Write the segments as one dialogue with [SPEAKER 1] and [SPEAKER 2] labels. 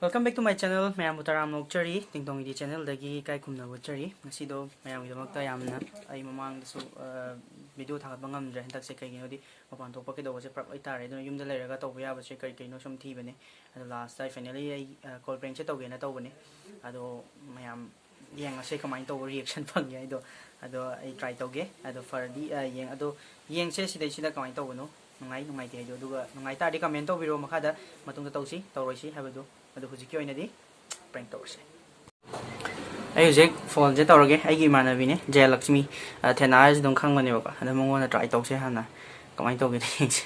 [SPEAKER 1] Welcome back to my channel. Mayam Utaram Nokchari, Tingtong di channel dagi kai kumna wachari. Ngasido mayam idamakta yamna ay mamang so video thagat bangam dre hentak se kai ginodi mapan thokpa ke daw se prap ai tare do yumda leiraga tawba yaba se kai kaino sum thi bane. Ado last time finally ay call prank che tawge na tawbane. Ado mayam yang ase kamai taw reaction phang yai do. Ado ay try tawge. Ado fardi yang ado yang se sidai sida kamai tawno. Nungai te do duga nungai ta di comment taw biro makada matungda tawsi tawroisi habado. Ado hujiki oinadi prank tawse ai hujik phone je tawrage ai gi manabi ne Jay Lakshmi Thenai dong khang mane ba ada mongona try tawse hana kamai tawge thingse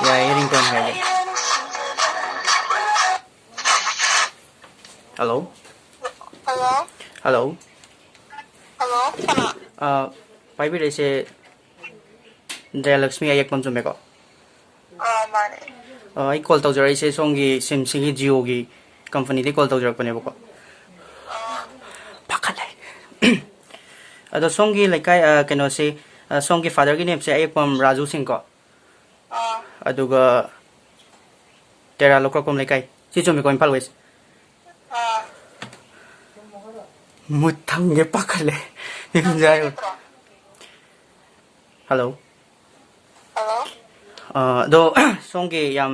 [SPEAKER 1] ya ringtone hai hello
[SPEAKER 2] Hello?
[SPEAKER 1] hello
[SPEAKER 2] Hello?
[SPEAKER 1] pai bi se Jay Lakshmi ayak pam chume ko
[SPEAKER 2] Mane.
[SPEAKER 1] I call tawjara se songi sim singi Jio gi company de call tawjara pane bako pakale ado songi laikai keno se songi father gi name se ayapam Raju Singh ko aduga tera lokra kom laikai si chumi ko Impal West mutang ge pakale jayo hello
[SPEAKER 2] Hello?
[SPEAKER 1] do songi yam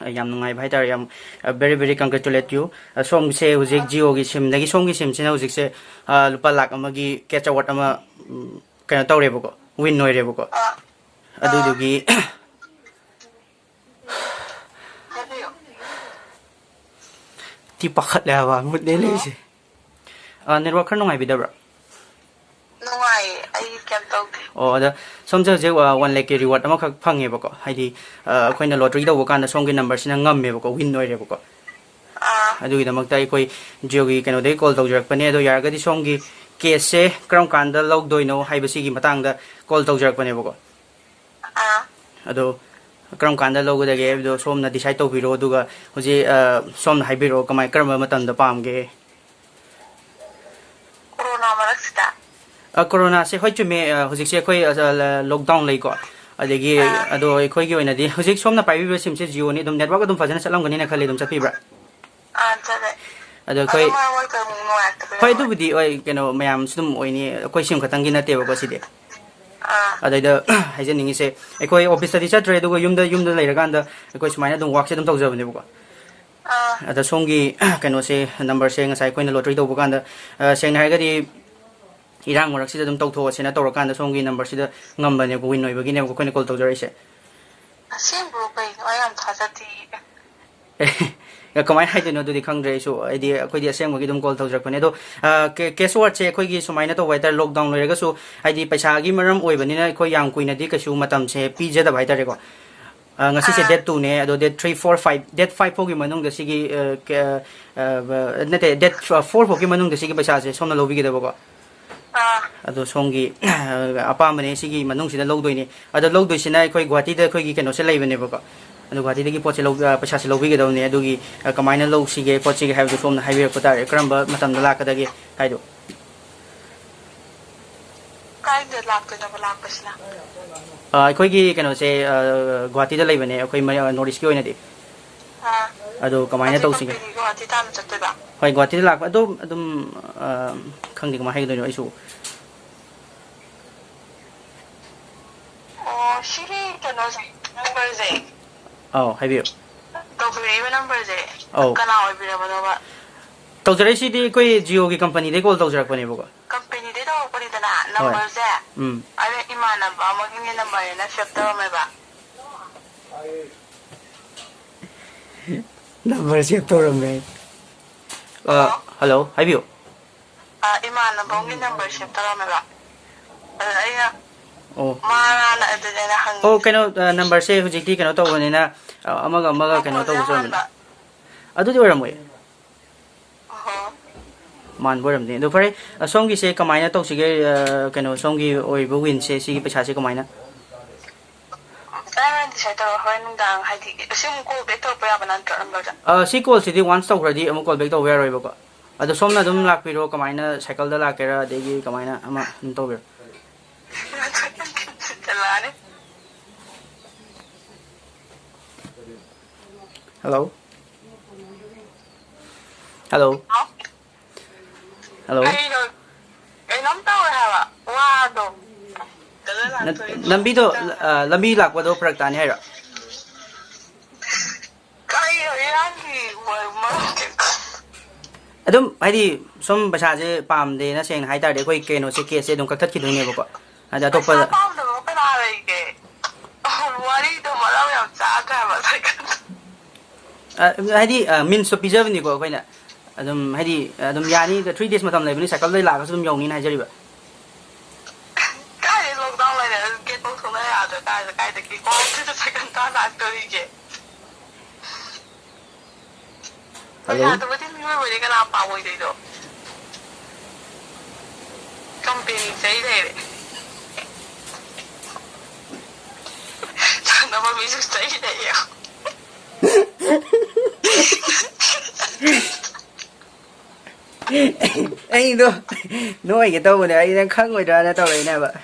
[SPEAKER 1] nungai bhai tar yam very congratulate you song se hujik Jio gi sim dagi song gi sim sina hujik se lupa lakh amagi catch award ama kaino tawre boko win noi re boko adu dugi ti pakhat la wa mut ne le se network khar nungai bidabra
[SPEAKER 2] Nungai, ai kem tawde.
[SPEAKER 1] oh ada somja je 1 lakh reward ama khak phange bako haidi khoina lottery da wakanda song gi number sina ngam me bako win noi re bako adu gi damak tai koi Jio gi kano dei call tawjak pane do yar ga di song gi case se kram kanda log doino haibasi gi matang da call tawjak pane bako ado kram kanda log da ge do som na decide to biro duga hoji som na haibiro kamai karma matam da pam ge
[SPEAKER 2] Corona maraksita.
[SPEAKER 1] corona se hoi chume hojik se khoi lockdown lei ko adegi ado khoi gi oina di hojik somna pai bi sim se Jio ni dum network dum fajana chalam gani na khali dum chapi bra
[SPEAKER 2] Chale.
[SPEAKER 1] ado khoi
[SPEAKER 2] Wai ka mu no at.
[SPEAKER 1] hoi du budi oi keno mayam sum oini khoi sim khatang gi na te ba ko side adaida hajen ningi se khoi office di chatre du yumda leira ganda khoi sumaina dum work se dum tawja bane ba ada songi keno se number se ngasai khoi na lottery do ba ganda seng na ga di irang warak sida dum tawtho se na tawra kanda songi number sida ngambane ko win noi ba gi ne ko khoi na call tawjara se
[SPEAKER 2] Sim bro pai, ai am thajati.
[SPEAKER 1] kamai hai no du di khang dre so ai di khoi di aseng gi dum call tawjak pane do case word se khoi gi sumaina to waiter lockdown loiraga so ai di paisa gi maram oi bani na khoi yang kuina di kasu matam se pije da waiter ko ngasi se date 2 ne ado date 3 4 5 date 5 fogi manung da sigi nete date 4 fogi manung da sigi paisa se somna lobi gi da ko ado songi apa mane sigi manung sida logdoi ni ado logdoi sina khoi Guwahati da khoi gi keno se leibane ko ado Guwahati dagi poche log paisa se lobi gi da ne adugi kamaina log sige poche gi haidu somna haibe ko tare kramba matam da lakadagi haidu
[SPEAKER 2] Kai de lakto na balakasla.
[SPEAKER 1] khoi gi keno se Guwahati da leibane khoi notice ki oina di ado kamaina to sige
[SPEAKER 2] Ko ati tam chatte ba.
[SPEAKER 1] hoi Guwahati da lak adum khangdi kama haidu no isu
[SPEAKER 2] Shiri kano number je.
[SPEAKER 1] oh haibe
[SPEAKER 2] To bri number je.
[SPEAKER 1] Oh.
[SPEAKER 2] Kana oi bira ba.
[SPEAKER 1] tawjara si di khoi Jio gi company de call tawjara pane ko
[SPEAKER 2] Company de to pari dana number je. Are imana ba maging number na shifter me ba.
[SPEAKER 1] number save to rame hello haibe
[SPEAKER 2] Imana ba maging number shifter me ba. Ay
[SPEAKER 1] oh
[SPEAKER 2] mana na de na hang.
[SPEAKER 1] oh kano number se hujikti kano to woni na amaga kano to so adu di oramoi man boram de do pare songi se kamaina to sige kano songi oi bu win se sigi paisa se kamaina
[SPEAKER 2] Ay sai to hoy nung dang hai di sim ko be to pa ba nan to number ja.
[SPEAKER 1] si call si di once to ready am call back to where oi ba ado somna dum lak piro kamaina cycle da lakera degi kamaina ama to ber
[SPEAKER 2] Talane.
[SPEAKER 1] hello hello hello
[SPEAKER 2] cái nắm tao rồi hả wow đồ
[SPEAKER 1] lambi do lambi lakpado parak tani haira
[SPEAKER 2] cái anh thì mà
[SPEAKER 1] adum haidi som basa je pam de na seng haidar de koi keno se ke se dum kaktat ki dune bako ada to pa
[SPEAKER 2] pam do cái nào vậy cái wari do mà lao yam cha ka mà sai
[SPEAKER 1] haidi min so preserve ni ko koina adum haidi adum yani the 3 days matam lebni cycle dai la ka sum yong ni na jari ba
[SPEAKER 2] cái lúc đó lại là cái tôi không thấy à rồi cái cái con cái sai kan ta na to cái
[SPEAKER 1] hello
[SPEAKER 2] tôi biết người với cái nào bảo với đấy đó company giấy này chẳng nó mà bị giấy này à
[SPEAKER 1] anh do nói cái tao này anh đang khăng ngồi ra tao này nè bạn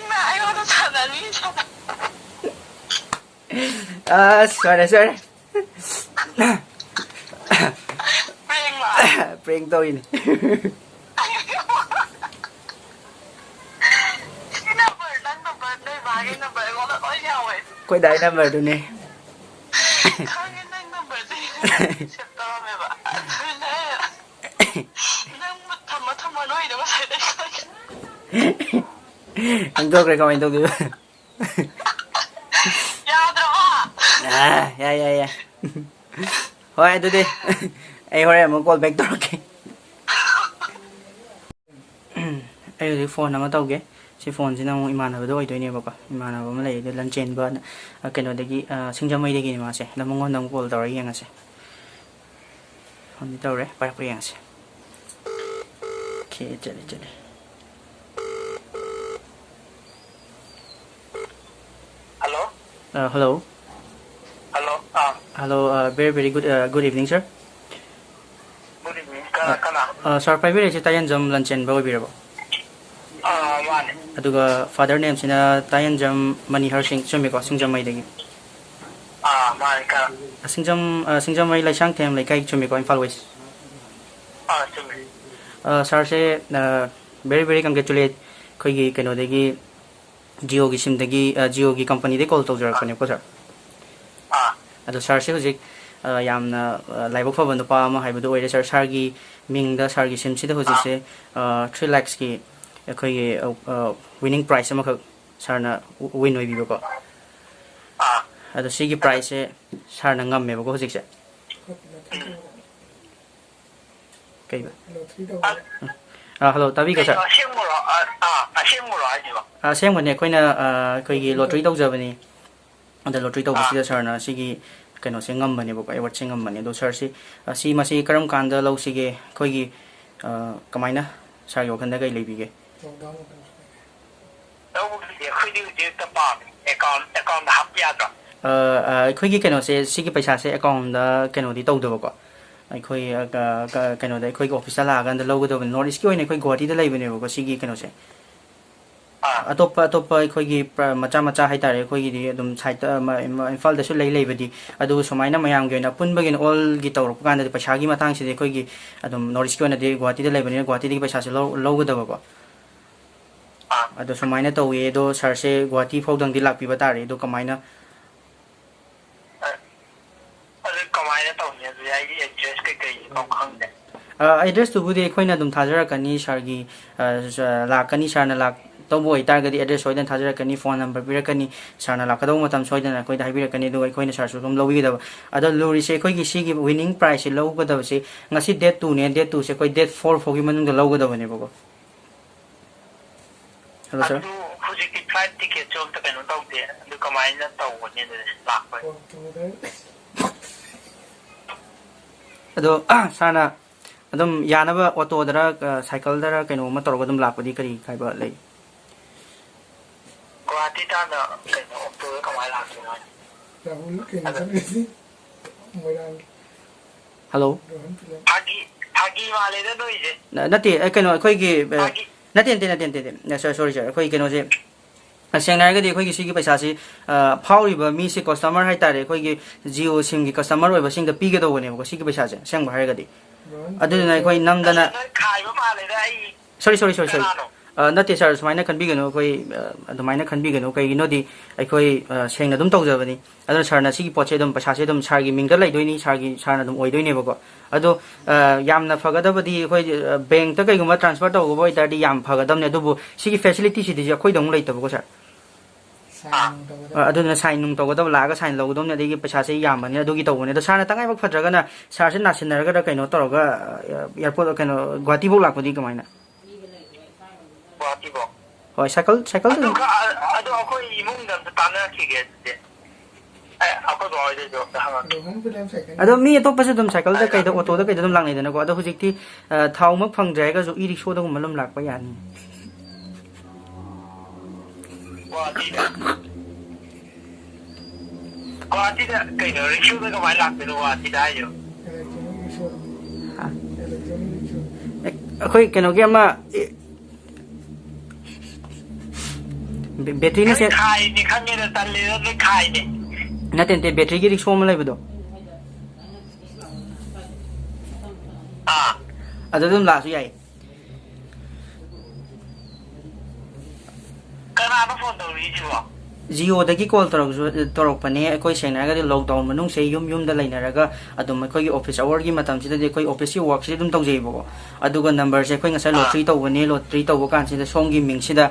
[SPEAKER 2] này nó thật là như
[SPEAKER 1] sorry
[SPEAKER 2] Riêng mà
[SPEAKER 1] prank tôi này
[SPEAKER 2] cái number đây và cái number có là có nhau ấy
[SPEAKER 1] quay đại number rồi nè
[SPEAKER 2] không cái number gì xếp to mày bảo đang thầm mà nói đâu có thể đấy
[SPEAKER 1] anh có cái comment tôi kêu
[SPEAKER 2] ya đâu
[SPEAKER 1] ya thôi tôi đi ai hồi em muốn call back tôi ok ai cái phone nào mà tao cái si phone chỉ nào iman nào đó tôi nè bác iman nào mà lấy để lần trên bữa cái nó đấy cái sinh ra mấy đấy cái mà sẽ là mong ngon đồng call tao rồi sẽ hôm nay tao đấy phải phải sẽ ok chơi
[SPEAKER 2] hello
[SPEAKER 1] hello hello very good evening sir
[SPEAKER 2] good evening kana
[SPEAKER 1] sir private is tayan jam lunch and boy birabo
[SPEAKER 2] mane
[SPEAKER 1] aduga father name sina tayan jam mani har singh chumi ko singjam mai degi
[SPEAKER 2] mane ka
[SPEAKER 1] singjam mai lai sang them lai kai chumi ko infal west
[SPEAKER 2] chumi
[SPEAKER 1] sir se very congratulate khoi gi keno degi Jio gi sim degi Jio gi company de call to jar ko ne ko sir ado sir se hojik yamna laibok phaban pa ma haibu do oi sir sir gi ming da sir gi sim si da hojik se 3 lakhs ki khoi winning prize ma khak sir na win oi bi ko ado si gi prize se sir na ngam me ko hojik se kai ba hello tabi ko sir seng mo ne koina khoi gi lottery tau jabani anda lottery tau si da sir na si gi kano se ngam bane bako award se ngam bane do sir si ma si karam kanda lo si ge khoi gi kamaina sir yo khanda gai lebi ge khoi gi kano se si gi paisa se account da kano di tau do bako ai khoi kano da khoi gi office la ga da lo go do north east ki oine khoi guwahati da lebi ne bako si gi kano se atop khoi gi macha hai tare khoi gi di dum site infal da su lei badi adu somaina mayam ge na pun bagin all gi tawr kan da paisa gi matang si de khoi gi adum north east ki oine de guwahati da lebi ne guwahati di paisa se lo go do bako ado somaina to ye do sir se guwahati phawdang di lakpi ba tare do kamaina address to bude khoina dum thajara kani sir gi lakani sir na lak to boy targadi address soidan thajara kani phone number pirakani sir na lakado matam soidan koi dai pirakani do khoina sir su dum lowi da ado lori se khoi gi si gi winning prize se lo go da se ngasi date 2 ne date 2 se koi date 4 fogi manung da lo go da bane bako hello sir
[SPEAKER 2] hujik ki flight ticket chom ta kanu tau de du kamaina tau ne de lak pa
[SPEAKER 1] ado sana adum yanaba auto dara cycle dara keno ma torgo dum lakpadi kari kai ba lei
[SPEAKER 2] guwahati ta na kanu auto kamai lak su
[SPEAKER 1] hello
[SPEAKER 2] hagi wale da doi je
[SPEAKER 1] nati keno khoi gi nati sorry sir khoi keno je ꯁꯦꯡꯅ ꯍꯥꯏꯔꯒꯗꯤ ꯑꯩꯈꯣꯏꯒꯤ ꯁꯤꯒꯤ ꯄꯩꯁꯥꯁꯤ ꯐꯥꯎꯔꯤꯕ ꯃꯤꯁꯤ customer ꯍꯥꯏꯇꯥꯔꯦ ꯑꯩꯈꯣꯏꯒꯤ Jio ꯁꯤꯝꯒꯤ customer ꯑꯣꯏꯕꯁꯤꯡꯗ ꯄꯤꯒꯗꯧꯕꯅꯦꯕꯀꯣ ꯁꯤꯒꯤ ꯄꯩꯁꯥꯁꯦ ꯑꯁꯦꯡꯕ ꯍꯥꯏꯔꯒꯗꯤ ꯑꯗꯨꯗꯨꯅ ꯑꯩꯈꯣꯏ ꯅꯝꯗꯅ ꯁꯣꯔꯤ ꯅꯠꯇꯦ ꯁꯥꯔ ꯁꯨꯃꯥꯏꯅ ꯈꯟꯕꯤꯒꯅꯨ ꯑꯩꯈꯣꯏ ꯑꯗꯨꯃꯥꯏꯅ ꯈꯟꯕꯤꯒꯅꯨ ꯀꯩꯒꯤꯅꯣꯗꯤ ꯑꯩꯈꯣꯏ ꯁꯦꯡꯅ ꯑꯗꯨꯝ ꯇꯧꯖꯕꯅꯤ ꯑꯗꯨꯅ ꯁꯥꯔꯅ ꯁꯤꯒꯤ ꯄꯣꯠꯁꯦ ꯑꯗꯨꯝ ꯄꯩꯁꯥꯁꯦ ꯑꯗꯨꯝ ꯁꯥꯔꯒꯤ ꯃꯤꯡꯗ ꯂꯩꯗꯣꯏꯅꯤ ꯁꯥꯔꯅ ꯑꯗꯨꯝ ꯑꯣꯏꯗꯣꯏꯅꯦꯕꯀꯣ ꯑꯗꯣ ꯌꯥꯝꯅ ꯐꯒꯗꯕꯗꯤ ꯑꯩꯈꯣꯏ ꯕꯦꯡꯛꯇ ꯀꯩꯒꯨꯝꯕ ꯇ꯭ꯔꯥꯟꯁꯐꯔ ꯇꯧꯕ ꯑꯣꯏꯇꯥꯔꯗꯤ ꯌꯥꯝ ꯐꯒꯗꯕꯅꯦ ꯑꯗꯨꯕꯨ ꯁꯤꯒꯤ ꯐꯦꯁꯤꯂꯤꯇꯤꯁꯤꯗꯤ ꯑꯩꯈꯣꯏꯗꯧꯅ ꯂꯩꯇꯕꯀꯣ ꯁꯥꯔ ꯑꯗꯨꯅ ꯁꯥꯏꯟ ꯅꯨꯡ ꯇꯧꯒꯗꯕ ꯂꯥꯛꯑꯒ ꯁꯥꯏꯟ ꯂꯧꯒꯗꯕꯅꯤ ꯑꯗꯒꯤ ꯄꯩꯁꯥꯁꯦ ꯌꯥꯝꯕꯅꯤ ꯑꯗꯨꯒꯤ ꯇꯧꯕꯅꯤ ꯑꯗꯣ ꯁꯥꯔꯅ ꯇꯉꯥꯏꯐꯥꯎ ꯐꯗ꯭ꯔꯒꯅ ꯁꯥꯔꯁꯦ ꯅꯥꯁꯤꯟꯅꯔꯒ ꯀꯩꯅꯣ ꯇꯧꯔꯒ ꯏꯌꯥꯔꯄꯣꯔꯠ ꯀꯩꯅꯣ ꯒꯨꯋꯥꯍꯥꯇꯤꯐꯥꯎ ꯂꯥꯛꯄꯗꯤ ꯀꯃꯥꯏꯅ ꯍꯣꯏ ꯁꯥꯏꯀꯜ
[SPEAKER 2] ꯑꯗꯣ ꯑꯩꯈꯣꯏ ꯏꯃꯨꯡꯗ ꯑꯝꯇ ꯇꯥꯟꯅꯔꯛꯈꯤꯒꯦ ꯑꯗꯨꯗꯤ ꯑꯩꯈꯣꯏ ꯕꯥ ꯍꯣꯏꯗꯁꯨ ꯑꯝꯇ ꯍꯪꯉꯛꯀꯦ
[SPEAKER 1] ꯑꯗꯣ ꯃꯤ ꯑꯇꯣꯞꯄꯁꯨ ꯑꯗꯨꯝ ꯁꯥꯏꯀꯜꯗ ꯀꯩꯗ ꯑꯣꯇꯣꯗ ꯀꯩꯗ ꯑꯗꯨꯝ ꯂꯥꯛꯅꯩꯗꯅꯀꯣ ꯑꯗꯣ ꯍꯧꯖꯤꯛꯇꯤ ꯊꯥꯎꯃꯛ ꯐꯪꯗ꯭ꯔꯦ ꯍꯥꯏꯔꯒꯁꯨ ꯏ ꯔꯤꯛꯁꯣꯗꯒꯨꯝꯕ ꯑꯗꯨꯝ ꯂꯥꯛꯄ ꯌꯥꯅꯤ
[SPEAKER 2] ꯒꯨꯋꯥꯍꯥꯇꯤꯗ ꯀꯩꯅꯣ ꯔꯤꯛꯁꯣꯗ ꯀꯃꯥꯏꯅ ꯂꯥꯛꯇꯣꯏꯅꯣ ꯒꯨꯋꯥꯍꯥꯇꯤꯗ ꯍꯥꯏꯁꯤꯕꯣ
[SPEAKER 1] ꯑꯩꯈꯣꯏ ꯀꯩꯅꯣꯒꯤ ꯑꯃ ꯕꯦꯇ꯭ꯔꯤꯅ ꯁꯦ
[SPEAKER 2] ꯈꯥꯏꯅꯤ ꯈꯪꯉꯦꯗ ꯇꯜꯂꯦꯗ ꯅꯣꯏ ꯈꯥꯏꯅꯤ
[SPEAKER 1] ꯅꯠꯇꯦ ꯅꯠꯇꯦ ꯕꯦꯇ꯭ꯔꯤꯒꯤ ꯔꯤꯛꯁꯣ ꯑꯃ ꯂꯩꯕꯗꯣ ꯑꯗꯨ ꯑꯗꯨꯝ ꯂꯥꯛꯑꯁꯨ ꯌꯥꯏ
[SPEAKER 2] ꯀꯅꯥꯅꯣ ꯐꯣꯟ ꯇꯧꯔꯛꯏꯁꯤꯕꯣ
[SPEAKER 1] ꯖꯤꯑꯣꯗꯒꯤ ꯀꯣꯜ ꯇꯧꯔꯛꯄꯅꯦ ꯑꯩꯈꯣꯏ ꯁꯦꯡꯅ ꯍꯥꯏꯔꯒꯗꯤ ꯂꯣꯛꯗꯥꯎꯟ ꯃꯅꯨꯡꯁꯦ ꯌꯨꯝꯗ ꯂꯩꯅꯔꯒ ꯑꯗꯨꯝ ꯑꯩꯈꯣꯏꯒꯤ ꯑꯣꯐꯤꯁ ꯑꯋꯥꯔꯒꯤ ꯃꯇꯝꯁꯤꯗꯗꯤ ꯑꯩꯈꯣই ꯑꯣꯐꯤꯁꯀꯤ ꯋꯥꯔꯛꯁꯤ ꯑꯗꯨꯝ ꯇꯧꯖꯩꯕꯀꯣ ꯑꯗꯨꯒ ꯅꯝꯕꯔꯁꯦ ꯑꯩꯈꯣꯏ ꯉꯁꯥꯏ ꯂꯣꯇ꯭ꯔꯤ ꯇꯧꯕꯅꯦ ꯂꯣꯇ꯭ꯔꯤ ꯇꯧꯕ ꯀꯥꯟꯁꯤꯗ ꯁꯣꯝꯒꯤ ꯃꯤꯡꯁꯤꯗ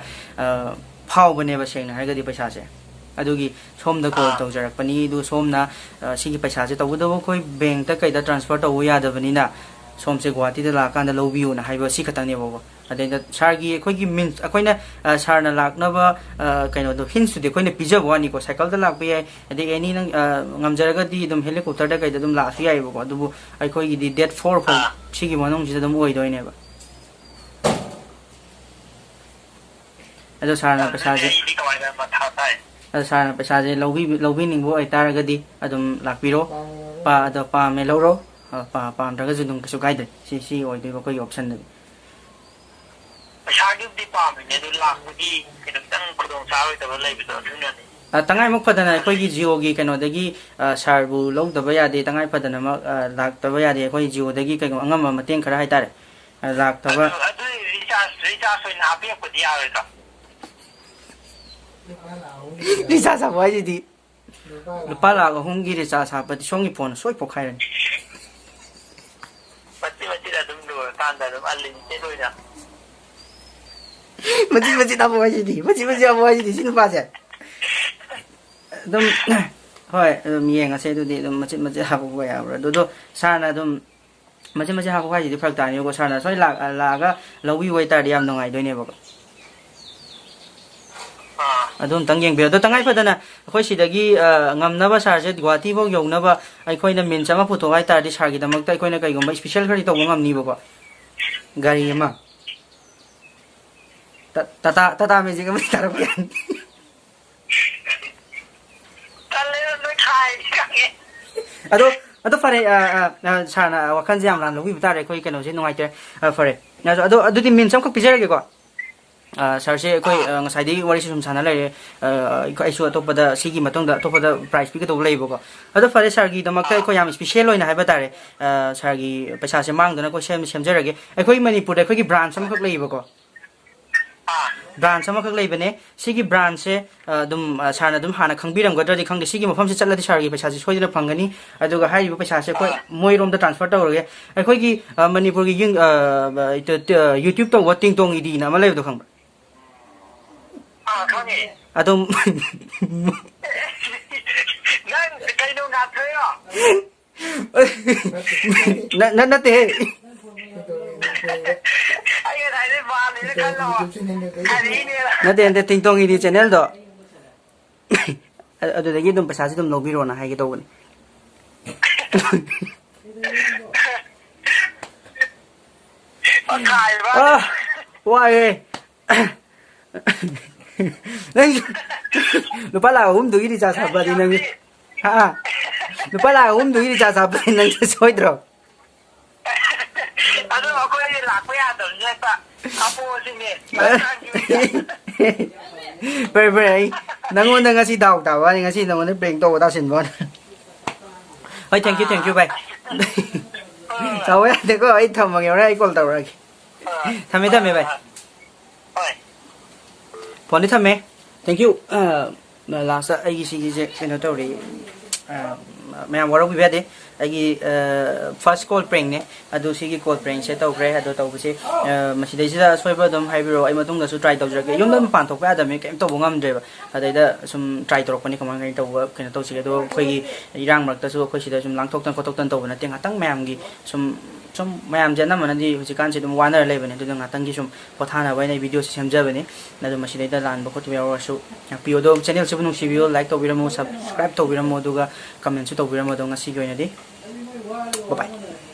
[SPEAKER 1] ꯐꯥꯎꯕꯅꯦꯕ ꯁꯦꯡꯅ ꯍꯥꯏꯔꯒꯗꯤ ꯄꯩꯁꯥꯁꯦ ꯑꯗꯨꯒꯤ ꯁꯣꯝꯗ ꯀꯣꯜ ꯇꯧꯖꯔꯛꯄꯅꯤ ꯑꯗꯨ ꯁꯣꯝꯅ ꯁꯤꯒꯤ ꯄꯩꯁꯥꯁꯦ ꯇꯧꯕꯇꯕꯨ ꯑꯩꯈꯣꯏ ꯕꯦꯡꯛꯇ ꯀꯩꯗ ꯇ꯭ꯔꯥꯟꯁꯐꯔ ꯇꯧꯕ ꯌꯥꯗꯕꯅꯤꯅ ꯁꯣꯝꯁꯦ ꯒꯨꯋꯥꯍꯥꯇꯤꯗ ꯂꯥꯛꯑꯀꯥꯟꯗ ꯂꯧꯕꯤꯌꯨꯅ ꯍꯥꯏꯕ ꯁꯤ ꯈꯛꯇꯪꯅꯦꯕꯀꯣ ꯑꯗꯩꯗ ꯁꯥꯔꯒꯤ ꯑꯩꯈꯣꯏꯒꯤ ꯃꯤꯟꯁ ꯑꯩꯈꯣꯏꯅ ꯁꯥꯔꯅ ꯂꯥꯛꯅꯕ ꯀꯩꯅꯣꯗꯣ ꯍꯤꯟꯁꯇꯨꯗꯤ ꯑꯩꯈꯣꯏꯅ ꯄꯤꯖꯕ ꯋꯥꯅꯤꯀꯣ ꯁꯥꯏꯀꯜꯗ ꯂꯥꯛꯄ ꯌꯥꯏ ꯑꯗꯩ ꯑꯦꯅꯤ ꯅꯪ ꯉꯝꯖꯔꯒꯗꯤ ꯑꯗꯨꯝ ꯍꯦꯂꯤꯀꯣꯞꯇꯔꯗ ꯀꯩꯗ ꯑꯗꯨꯝ ꯂꯥꯛꯑꯁꯨ ꯌꯥꯏꯕꯀꯣ ꯑꯗꯨꯕꯨ ꯑꯩꯈꯣꯏꯒꯤꯗꯤ ꯗꯦꯠ 4 ꯐꯥꯎ ꯁꯤꯒꯤ ꯃꯅꯨꯡꯁꯤꯗ ꯑꯗꯨꯝ ꯑꯣꯏꯗꯣꯏꯅꯦꯕ ꯑꯗꯣ ꯁꯥꯔꯅ ꯄꯩꯁꯥꯁꯦ ꯁꯥꯔꯅ ꯄꯩꯁꯥꯁꯦ ꯂꯧꯕꯤꯅꯤꯡꯕ ꯑꯣꯏꯇꯥꯔꯒꯗꯤ ꯑꯗꯨꯝ ꯂꯥꯛꯄꯤꯔꯣ ꯑꯗꯣ ꯄꯥꯝꯃꯦ ꯂꯧꯔꯣ ꯄꯥꯝꯗ꯭ꯔꯒꯁꯨ ꯑꯗꯨꯝ ꯀꯩꯁꯨ ꯀꯥꯏꯗ꯭ꯔꯦ ꯁꯤ ꯑꯣꯏꯗꯣꯏꯕ ꯑꯩꯈꯣꯏꯒꯤ ꯑꯣꯞꯁꯟꯗꯗꯤ
[SPEAKER 2] ꯄꯩꯁꯥꯒꯤꯕꯨꯗꯤ ꯄꯥꯝꯃꯤꯅꯦ ꯑꯗꯨ ꯂꯥꯛꯄꯒꯤ ꯈꯤꯇꯪ ꯈꯨꯗꯣꯡ ꯆꯥꯔꯣꯏꯗꯕ ꯂꯩꯕꯗꯣ ꯑꯗꯨꯅꯅꯦ
[SPEAKER 1] ꯇꯉꯥꯏꯃꯛ ꯐꯗꯅ ꯑꯩꯈꯣꯏꯒꯤ ꯖꯤꯑꯣꯒꯤ ꯀꯩꯅꯣꯗꯒꯤ ꯁꯥꯔꯕꯨ ꯂꯧꯗꯕ ꯌꯥꯗꯦ ꯇꯉꯥꯏ ꯐꯗꯅꯃꯛ ꯂꯥꯛꯇꯕ ꯌꯥꯗꯦ ꯑꯩꯈꯣꯏ ꯖꯤꯑꯣꯗꯒꯤ ꯀꯩꯒꯨꯝꯕ ꯑꯉꯝꯕ ꯃꯇꯦꯡ ꯈꯔ ꯍꯥꯏꯇꯥꯔꯦ ꯂꯥꯛꯇꯕ
[SPEAKER 2] ꯑꯗꯨ ꯔꯤꯆꯥꯔꯖ ꯑꯣꯏꯅ ꯍꯥꯞꯄꯤꯔꯛꯄꯗꯤ ꯌꯥꯔꯣꯏꯗ꯭ꯔꯣ
[SPEAKER 1] ꯔꯤꯆꯥꯔꯖ ꯍꯥꯞꯄ ꯍꯥꯏꯁꯤꯗꯤ ꯂꯨꯄꯥ ꯂꯥꯛ 3ꯒꯤ ꯔꯤꯆꯥꯔꯖ ꯍꯥꯞꯄꯗꯤ ꯁꯣꯝꯒꯤ ꯐꯣꯟ ꯁꯣꯏ ꯄꯣꯛꯈꯥꯏꯔꯅꯤ
[SPEAKER 2] ꯃꯆꯤꯠ ꯑꯗꯨꯝ ꯂꯣꯏꯔꯀꯥꯟꯗ ꯑꯗꯨꯝ ꯑꯟꯂꯤꯃꯤꯇꯦꯠ ꯑꯣꯏꯅ
[SPEAKER 1] ꯃꯆꯤꯠ ꯍꯥꯞꯄ ꯍꯥꯏꯁꯤꯗꯤ ꯃꯆꯤꯠ ꯍꯥꯞꯄ ꯍꯥꯏꯁꯤꯗꯤ ꯁꯤ ꯅꯨꯄꯥꯁꯦ ꯑꯗꯨꯝ ꯍꯣꯏ ꯑꯗꯨꯝ ꯌꯦꯡꯉꯁꯦ ꯑꯗꯨꯗꯤ ꯑꯗꯨꯝ ꯃꯆꯤꯠ ꯍꯥꯞꯄꯛꯄ ꯌꯥꯕ꯭ꯔꯥ ꯑꯗꯨꯗꯣ ꯁꯥꯔꯅ ꯑꯗꯨꯝ ꯃꯆꯤꯠ ꯍꯥꯞꯄꯛꯄ ꯍꯥꯏꯁꯤꯗꯤ ꯐꯔꯛ ꯇꯥꯅꯤꯕꯀꯣ ꯁꯥꯔꯅ ꯁꯣꯏ ꯂꯥꯛꯑꯒ ꯂꯧꯕꯤꯕ ꯑꯣꯏꯇꯥꯔꯗꯤ ꯌꯥꯝ ꯅꯨꯡꯉꯥꯏꯗꯣꯏꯅꯦꯕꯀꯣ ꯑꯗꯨ ꯑꯝꯇꯪ ꯌꯦꯡꯕꯤꯌꯣ ꯑꯗꯣ ꯇꯉꯥꯏ ꯐꯗꯅ ꯑꯩꯈꯣꯏ ꯁꯤꯗꯒꯤ ꯉꯝꯅꯕ ꯁꯥꯔꯁꯦ ꯒꯨꯋꯥꯍꯥꯇꯤꯐꯥꯎ ꯌꯧꯅꯕ ꯑꯩꯈꯣꯏꯅ ꯃꯤꯟꯁ ꯑꯃ ꯄꯨꯊꯣꯛ ꯍꯥꯏꯇꯥꯔꯗꯤ ꯁꯥꯔꯒꯤꯗꯃꯛꯇ ꯑꯩꯈꯣꯏꯅ ꯀꯩꯒꯨꯝꯕ ꯏꯁꯄꯤꯁꯦꯜ ꯈꯔꯗꯤ ꯇꯧꯕ ꯉꯝꯅꯤꯕꯀꯣ ꯒꯥꯔꯤ ꯑꯃ ꯇꯥꯇꯥ ꯃꯦꯖꯤꯛ ꯑꯃ ꯊꯥꯔꯛꯄ ꯌꯥꯅꯤ ꯑꯗꯣ ꯐꯔꯦ ꯁꯥꯔꯅ ꯋꯥꯈꯜꯁꯦ ꯌꯥꯝ ꯂꯥꯟꯅ ꯂꯧꯕꯤꯕ ꯇꯥꯔꯦ ꯑꯩꯈꯣꯏ ꯀꯩꯅꯣꯁꯦ ꯅꯨꯡꯉꯥꯏꯇ꯭ꯔꯦ ꯐꯔꯦ ꯑꯗꯨꯗꯤ ꯃꯤꯟꯁ ꯑꯃꯈꯛ ꯄꯤꯖꯔꯒꯦꯀꯣ ꯁꯥꯔꯁꯦ ꯑꯩꯈꯣꯏ ꯉꯁꯥꯏꯗꯒꯤ ꯋꯥꯔꯤꯁꯦ ꯁꯨꯝ ꯁꯥꯟꯅ ꯂꯩꯔꯦ ꯑꯩꯁꯨ ꯑꯇꯣꯞꯄꯗ ꯁꯤꯒꯤ ꯃꯇꯨꯡꯗ ꯑꯇꯣꯞꯄꯗ ꯄ꯭ꯔꯥꯏꯖ ꯄꯤꯒꯗꯧꯕ ꯂꯩꯌꯦꯕꯀꯣ ꯑꯗꯣ ꯐꯔꯦ ꯁꯥꯔꯒꯤꯗꯃꯛꯇ ꯑꯩꯈꯣꯏ ꯌꯥꯝ ꯏꯁꯄꯤꯁꯦꯜ ꯑꯣꯏꯅ ꯍꯥꯏꯕ ꯇꯥꯔꯦ ꯁꯥꯔꯒꯤ ꯄꯩꯁꯥꯁꯦ ꯃꯥꯡꯗꯅ ꯑꯩꯈꯣꯏ ꯁꯦꯝꯖꯔꯒꯦ ꯑꯩꯈꯣꯏ ꯃꯅꯤꯄꯨꯔꯗ ꯑꯩꯈꯣꯏꯒꯤ ꯕ꯭ꯔꯥꯟꯁ ꯑꯃꯈꯛ ꯂꯩꯌꯦꯕꯀꯣ ꯕ꯭ꯔꯥꯟꯁ ꯑꯃꯈꯛ ꯂꯩꯕꯅꯦ ꯁꯤꯒꯤ ꯕ꯭ꯔꯥꯟꯁꯁꯦ ꯑꯗꯨꯝ ꯁꯥꯔꯅ ꯑꯗꯨꯝ ꯍꯥꯟꯅ ꯈꯪꯕꯤꯔꯝꯒꯗ꯭ꯔꯗꯤ ꯈꯪꯗꯦ ꯁꯤꯒꯤ ꯃꯐꯝꯁꯦ ꯆꯠꯂꯗꯤ ꯁꯥꯔꯒꯤ ꯄꯩꯁꯥꯁꯦ ꯁꯣꯏꯗꯅ ꯐꯪꯒꯅꯤ ꯑꯗꯨꯒ ꯍꯥꯏꯔꯤꯕ ꯄꯩꯁꯥꯁꯦ ꯑꯩꯈꯣꯏ ꯃꯣꯏꯔꯣꯝꯗ ꯇ꯭ꯔꯥꯟꯁꯐꯔ ꯇꯧꯔꯒꯦ ꯑꯩꯈꯣꯏꯒꯤ ꯃꯅꯤꯄꯨꯔꯒꯤ ꯌꯨꯇ꯭ꯌꯨꯕ ꯇꯧꯕ ꯇꯤꯡꯇꯣꯡ ꯏꯗꯤꯅ ꯑꯃ ꯂꯩꯕꯗꯣ ꯈꯪꯕ꯭ꯔꯥ
[SPEAKER 2] ꯈꯪꯉꯦ
[SPEAKER 1] ꯑꯗꯨꯝ
[SPEAKER 2] ꯅꯪ ꯀꯩꯅꯣ ꯉꯥꯛꯊꯣꯏꯔꯣ
[SPEAKER 1] ꯅꯠꯇꯦꯍꯦ ꯅꯠꯇꯦ ꯇꯤꯡꯇꯣꯡꯒꯤꯗꯤ ꯆꯦꯅꯦꯜꯗꯣ ꯑꯗꯨꯗꯒꯤ ꯑꯗꯨꯝ ꯄꯩꯁꯥꯁꯦ ꯑꯗꯨꯝ ꯂꯧꯕꯤꯔꯣꯅ ꯍꯥꯏꯒꯦ ꯇꯧꯕꯅꯤ ꯋꯥꯏꯑꯦ ꯅꯪ ꯂꯨꯄꯥ ꯂꯥꯛ 3ꯗꯨꯒꯤ ꯔꯤꯆꯥꯔꯖ ꯍꯥꯞꯄꯗꯤ ꯅꯪ ꯂꯨꯄꯥ ꯂꯥꯛ 3ꯗꯨꯒꯤ ꯔꯤꯆꯥꯔꯖ ꯍꯥꯞꯄꯗꯤ ꯅꯪ ꯁꯣꯏꯗ꯭ꯔꯣ
[SPEAKER 2] ꯑꯗꯨ ꯑꯩꯈꯣꯏ ꯂꯥꯛꯄ ꯌꯥꯗꯕꯅꯤꯅ ꯍꯥꯞꯄꯣꯛꯑꯁꯤꯅꯦ
[SPEAKER 1] ꯐꯔꯦ ꯐꯔꯦ ꯑꯩ ꯅꯪꯉꯣꯟꯗ ꯉꯁꯤ ꯗꯥꯎ ꯇꯥꯕꯅꯤ ꯉꯁꯤ ꯅꯪꯉꯣꯟꯗ ꯄ꯭ꯔꯦꯡ ꯇꯧꯕ ꯇꯥꯁꯤꯟꯕ ꯍꯣꯏ ꯊꯦꯡꯛ ꯌꯨ ꯚꯥꯏ ꯆꯥꯎꯕ ꯌꯥꯗꯦꯀꯣ ꯑꯩ ꯊꯝꯃꯒꯦ ꯍꯣꯔꯦꯟ ꯑꯩ ꯀꯣꯜ ꯇꯧꯔꯛꯑꯒꯦ ꯊꯝꯃꯦ ꯚꯥꯏ
[SPEAKER 2] ꯍꯣꯏ
[SPEAKER 1] ꯐꯣꯟꯗꯤ ꯊꯝꯃꯦ ꯊꯦꯡꯛ ꯌꯨ ꯂꯥꯁꯇ ꯑꯩꯒꯤ ꯁꯤꯒꯤꯁꯦ ꯀꯩꯅꯣ ꯇꯧꯔꯤ ꯃꯌꯥꯝ ꯋꯥꯔꯧꯕꯤꯕ ꯌꯥꯗꯦ ꯑꯩꯒꯤ ꯐꯥꯔꯁ ꯀꯣꯜ ꯄ꯭ꯔꯦꯡꯅꯦ ꯑꯗꯨ ꯁꯤꯒꯤ ꯀꯣꯜ ꯄ꯭ꯔꯦꯡꯁꯦ ꯇꯧꯈ꯭ꯔꯦ ꯑꯗꯣ ꯇꯧꯕꯁꯦ ꯃꯁꯤꯗꯩꯁꯤꯗ ꯑꯁꯣꯏꯕ ꯑꯗꯨꯝ ꯍꯥꯏꯕꯤꯔꯛꯑꯣ ꯑꯩ ꯃꯇꯨꯡꯗꯁꯨ ꯇ꯭ꯔꯥꯏ ꯇꯧꯖꯔꯒꯦ ꯌꯨꯝꯗ ꯃꯄꯥꯟ ꯊꯣꯛꯄ ꯌꯥꯗꯕꯅꯤ ꯀꯩꯝ ꯇꯧꯕ ꯉꯝꯗ꯭ꯔꯦꯕ ꯑꯗꯩꯗ ꯁꯨꯝ ꯇ꯭ꯔꯥꯏ ꯇꯧꯔꯛꯄꯅꯤ ꯀꯃꯥꯏ ꯀꯃꯥꯏꯅ ꯇꯧꯕ ꯀꯩꯅꯣ ꯇꯧꯁꯤꯒꯦ ꯑꯗꯣ ꯑꯩꯈꯣꯏꯒꯤ ꯏꯔꯥꯡ ꯃꯔꯛꯇꯁꯨ ꯑꯩꯈꯣꯏ ꯁꯤꯗ ꯁꯨꯝ ꯂꯥꯡꯊꯣꯛꯇꯅ ꯈꯣꯠꯇꯣꯛꯇꯅ ꯇꯧꯕ ꯅꯠꯇꯦ ꯉꯥꯛꯇꯪ ꯃꯌꯥꯝꯒꯤ ꯁꯨꯝ ꯃꯌꯥꯝꯁꯦ ꯑꯅꯝꯕꯅꯗꯤ ꯍꯧꯖꯤꯛꯀꯥꯟꯁꯦ ꯑꯗꯨꯝ ꯋꯥꯅꯔ ꯂꯩꯕꯅꯦ ꯑꯗꯨꯅ ꯉꯥꯛꯇꯪꯒꯤ ꯁꯨꯝ ꯄꯣꯊꯥꯅꯕ ꯑꯩꯅ ꯚꯤꯗꯤꯑꯣꯁꯤ ꯁꯦꯝꯖꯕꯅꯤ ꯑꯗꯨ ꯃꯁꯤꯗꯩꯗ ꯂꯥꯟꯕ ꯈꯣꯠꯄ ꯌꯥꯎꯔꯁꯨ ꯉꯥꯛꯄꯤꯌꯨ ꯑꯗꯣ ꯆꯦꯅꯦꯜꯁꯤꯕꯨ ꯅꯨꯡꯁꯤꯕꯤꯌꯨ ꯂꯥꯏꯛ ꯇꯧꯕꯤꯔꯝꯃꯨ ꯁꯕꯁꯀ꯭ꯔꯥꯏꯕ ꯇꯧꯕꯤꯔꯝꯃꯨ ꯑꯗꯨꯒ ꯀꯃꯦꯟꯁꯨ ꯇꯧꯕꯤꯔꯝꯃꯨ ꯑꯗꯣ ꯉꯁꯤꯒꯤ ꯑꯣꯏꯅꯗꯤ ꯕꯥꯏ